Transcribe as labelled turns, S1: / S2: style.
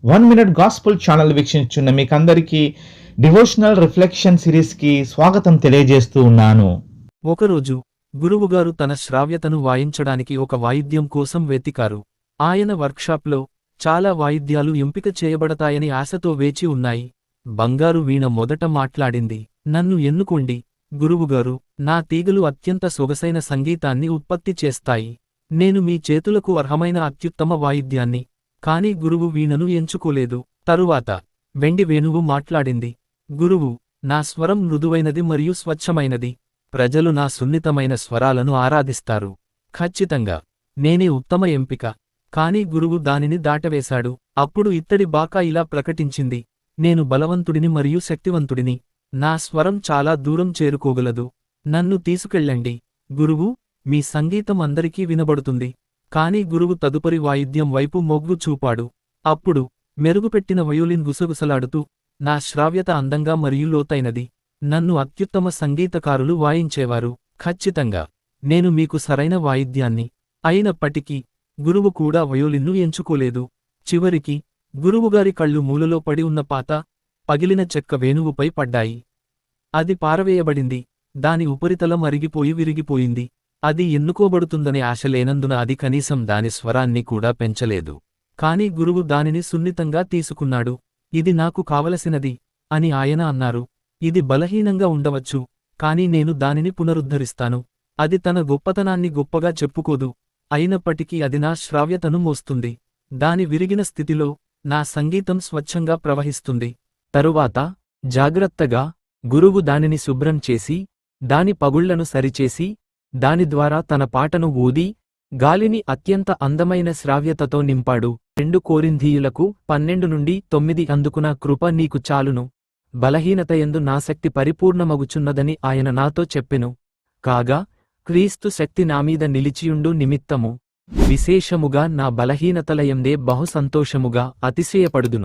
S1: 1 minute gospel channel వీక్షించున్న మీకందరికీ devotional reflection సిరీస్కి స్వాగతం తెలియజేస్తూ ఉన్నాను.
S2: ఒకరోజు గురువుగారు తన శ్రావ్యతను వాయించడానికి ఒక వాయిద్యం కోసం వెతికారు. ఆయన వర్క్షాప్లో చాలా వాయిద్యాలు ఎంపిక చేయబడతాయని ఆశతో వేచి ఉన్నాయి. బంగారు వీణ మొదట మాట్లాడింది. నన్ను ఎన్నుకోండి గురువుగారు, నా తీగలు అత్యంత సొగసైన సంగీతాన్ని ఉత్పత్తి చేస్తాయి. నేను మీ చేతులకు అర్హమైన అత్యుత్తమ వాయిద్యాన్ని. కాని గురువు వీణను ఎంచుకోలేదు. తరువాత వెండి వేణువు మాట్లాడింది. గురువు, నా స్వరం మృదువైనది మరియు స్వచ్ఛమైనది. ప్రజలు నా సున్నితమైన స్వరాలను ఆరాధిస్తారు. ఖచ్చితంగా నేనే ఉత్తమ ఎంపిక. కాని గురువు దానిని దాటవేశాడు. అప్పుడు ఇత్తడి బాకా ఇలా ప్రకటించింది, నేను బలవంతుడిని మరియు శక్తివంతుడిని. నా స్వరం చాలా దూరం చేరుకోగలదు. నన్ను తీసుకెళ్ళండి గురువు, మీ సంగీతం అందరికీ వినబడుతుంది. కాని గురువు తదుపరి వాయిద్యం వైపు మొగ్గు చూపాడు. అప్పుడు మెరుగుపెట్టిన వయోలిన్ గుసగుసలాడుతూ, నా శ్రావ్యత అందంగా మరియు లోతైనది. నన్ను అత్యుత్తమ సంగీతకారులు వాయించేవారు. ఖచ్చితంగా నేను మీకు సరైన వాయిద్యాన్ని. అయినప్పటికీ గురువు కూడా వయోలిన్ను ఎంచుకోలేదు. చివరికి గురువుగారి కళ్ళు మూలలో పడి ఉన్న పాత, పగిలిన చెక్క వేణువుపై పడ్డాయి. అది పారవేయబడింది. దాని ఉపరితలం అరిగిపోయి విరిగిపోయింది. అది ఎన్నుకోబడుతుందనే ఆశ లేనందున అది కనీసం దాని స్వరాన్ని కూడా పెంచలేదు. కాని గురువు దానిని సున్నితంగా తీసుకున్నాడు. ఇది నాకు కావలసినది అని ఆయన అన్నారు. ఇది బలహీనంగా ఉండవచ్చు, కాని నేను దానిని పునరుద్ధరిస్తాను. అది తన గొప్పతనాన్ని గొప్పగా చెప్పుకోదు, అయినప్పటికీ అది నా శ్రావ్యతను మోస్తుంది. దాని విరిగిన స్థితిలో నా సంగీతం స్వచ్ఛంగా ప్రవహిస్తుంది. తరువాత జాగ్రత్తగా గురువు దానిని శుభ్రం చేసి, దాని పగుళ్లను సరిచేసి, దాని ద్వారా తన పాటను ఊది, గాలిని అత్యంత అందమైన శ్రావ్యతతో నింపాడు. 2 కొరింథీయులకు 12:9 అందుకున్న కృప నీకు చాలును, బలహీనతయందు నా శక్తి పరిపూర్ణమగుచున్నదని ఆయన నాతో చెప్పెను. కాగా క్రీస్తు శక్తి నామీద నిలిచియుండు నిమిత్తము విశేషముగా నా బలహీనతలయందే బహు సంతోషముగా అతిశయపడుదును.